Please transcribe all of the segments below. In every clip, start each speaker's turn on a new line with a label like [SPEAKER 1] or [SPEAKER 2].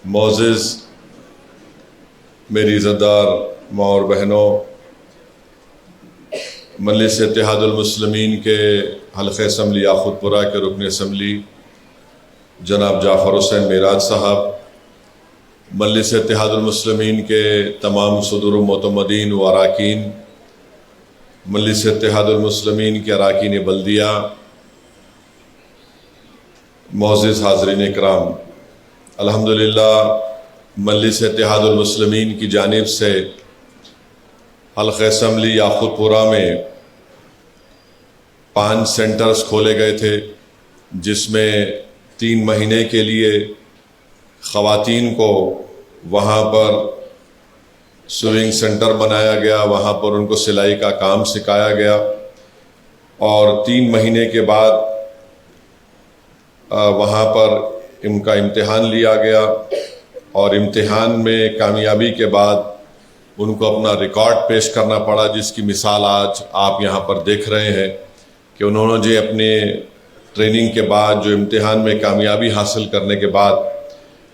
[SPEAKER 1] معزز میری عزتدار ماں اور بہنوں، مجلس اتحاد المسلمین کے حلقہ اسمبلی یاقوت پورہ کے رکن اسمبلی جناب جعفر حسین معراج صاحب، مجلس اتحاد المسلمین کے تمام صدور و معتمدین و اراکین، مجلس اتحاد المسلمین کے اراکین بلدیہ، معزز حاضرین اکرام، الحمدللہ مجلس اتحاد المسلمین کی جانب سے حلقہ اسمبلی یاقوت پورہ میں 5 سینٹرز کھولے گئے تھے، جس میں 3 مہینے کے لیے خواتین کو وہاں پر سوئنگ سینٹر بنایا گیا، وہاں پر ان کو سلائی کا کام سکھایا گیا، اور 3 مہینے کے بعد وہاں پر ان کا امتحان لیا گیا، اور امتحان میں کامیابی کے بعد ان کو اپنا ریکارڈ پیش کرنا پڑا، جس کی مثال آج آپ یہاں پر دیکھ رہے ہیں کہ انہوں نے جو اپنے ٹریننگ کے بعد جو امتحان میں کامیابی حاصل کرنے کے بعد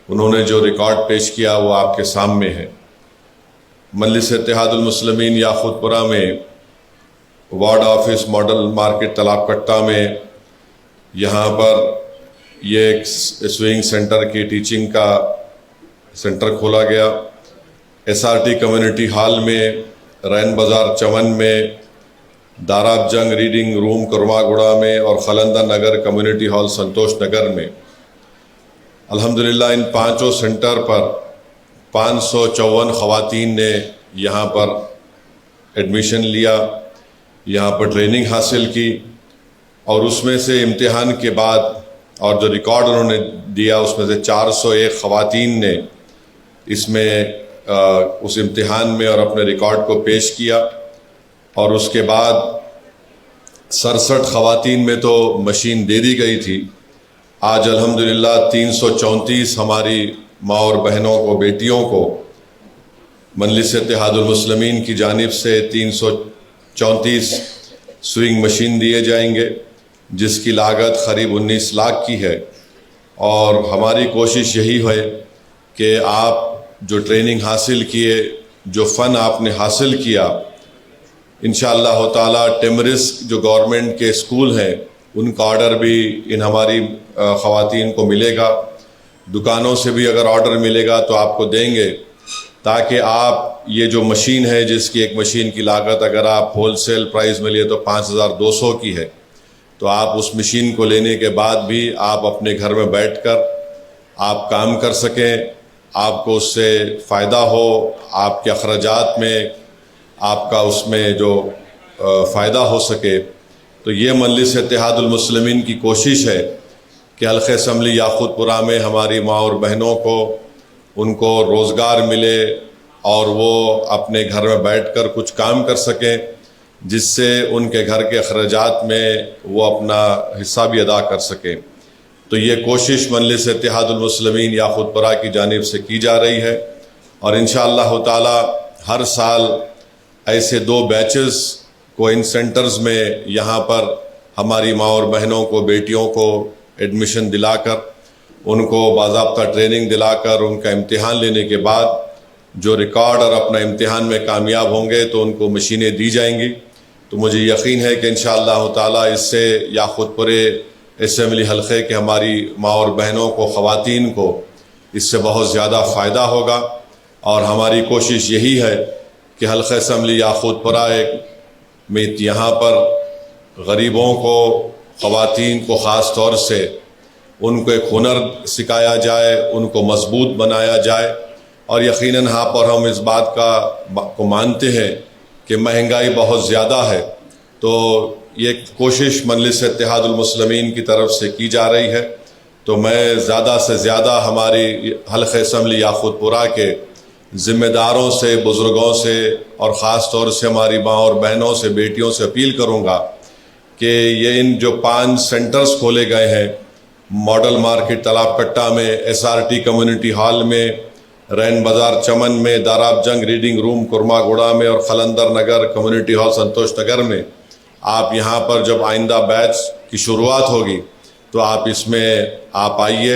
[SPEAKER 1] انہوں نے جو ریکارڈ پیش کیا وہ آپ کے سامنے ہے۔ مجلس اتحاد المسلمین یاقوت پورہ میں وارڈ آفس ماڈل مارکیٹ تالاب کٹہ میں یہاں پر یہ ایک سوئنگ سینٹر کی ٹیچنگ کا سینٹر کھولا گیا۔ S R T community hall میں، رین بازار چمن میں، داراب جنگ ریڈنگ روم کرما گڑا میں، اور خلندہ نگر کمیونٹی ہال سنتوش نگر میں الحمدللہ ان 5 سینٹر پر 554 خواتین نے یہاں پر ایڈمیشن لیا، یہاں پر ٹریننگ حاصل کی، اور اس میں سے امتحان کے بعد اور جو ریکارڈ انہوں نے دیا اس میں سے 401 خواتین نے اس میں اس امتحان میں اور اپنے ریکارڈ کو پیش کیا، اور اس کے بعد 67 خواتین میں تو مشین دے دی گئی تھی۔ آج الحمدللہ 334 ہماری ماں اور بہنوں کو، بیٹیوں کو مجلس اتحاد المسلمین کی جانب سے 334 سوئنگ مشین دیے جائیں گے، جس کی لاگت قریب 19 لاکھ کی ہے، اور ہماری کوشش یہی ہے کہ آپ جو ٹریننگ حاصل کیے، جو فن آپ نے حاصل کیا، انشاءاللہ تعالی ٹیمرس جو گورنمنٹ کے اسکول ہیں ان کا آرڈر بھی ان ہماری خواتین کو ملے گا، دکانوں سے بھی اگر آرڈر ملے گا تو آپ کو دیں گے، تاکہ آپ یہ جو مشین ہے، جس کی ایک مشین کی لاگت اگر آپ ہول سیل پرائز میں لیے تو 5200 کی ہے، تو آپ اس مشین کو لینے کے بعد بھی آپ اپنے گھر میں بیٹھ کر آپ کام کر سکیں، آپ کو اس سے فائدہ ہو، آپ کے اخراجات میں آپ کا اس میں جو فائدہ ہو سکے۔ تو یہ مجلس اتحاد المسلمین کی کوشش ہے کہ حلقہ اسمبلی یاقوت پورہ میں ہماری ماں اور بہنوں کو ان کو روزگار ملے، اور وہ اپنے گھر میں بیٹھ کر کچھ کام کر سکیں، جس سے ان کے گھر کے اخراجات میں وہ اپنا حصہ بھی ادا کر سکیں۔ تو یہ کوشش مجلس اتحاد المسلمین یاقوت پورہ کی جانب سے کی جا رہی ہے، اور انشاءاللہ تعالی ہر سال ایسے 2 بیچز کو ان سینٹرز میں یہاں پر ہماری ماں اور بہنوں کو، بیٹیوں کو ایڈمیشن دلا کر، ان کو باضابطہ ٹریننگ دلا کر، ان کا امتحان لینے کے بعد جو ریکارڈ اور اپنا امتحان میں کامیاب ہوں گے تو ان کو مشینیں دی جائیں گی۔ تو مجھے یقین ہے کہ انشاءاللہ تعالی اس سے یاقوت پورے اسمبلی حلقے کے ہماری ماں اور بہنوں کو، خواتین کو اس سے بہت زیادہ فائدہ ہوگا، اور ہماری کوشش یہی ہے کہ حلقہ اسمبلی یاقوت پورہ میں یہاں پر غریبوں کو، خواتین کو خاص طور سے ان کو ایک ہنر سکھایا جائے، ان کو مضبوط بنایا جائے، اور یقیناً یہاں پر ہم اس بات کو مانتے ہیں کہ مہنگائی بہت زیادہ ہے، تو یہ کوشش مجلس اتحاد المسلمین کی طرف سے کی جا رہی ہے۔ تو میں زیادہ سے زیادہ ہماری حلقہ اسمبلی یاقوت پورہ کے ذمہ داروں سے، بزرگوں سے، اور خاص طور سے ہماری ماں اور بہنوں سے، بیٹیوں سے اپیل کروں گا کہ یہ ان جو 5 سینٹرز کھولے گئے ہیں، ماڈل مارکیٹ تالاب کٹہ میں، S R T community hall میں، رین بازار چمن میں، داراب جنگ ریڈنگ روم کرما گڑا میں، اور خلندر نگر کمیونٹی ہال سنتوش نگر میں، آپ یہاں پر جب آئندہ بیچ کی شروعات ہوگی تو آپ اس میں آپ آئیے،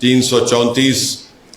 [SPEAKER 1] 334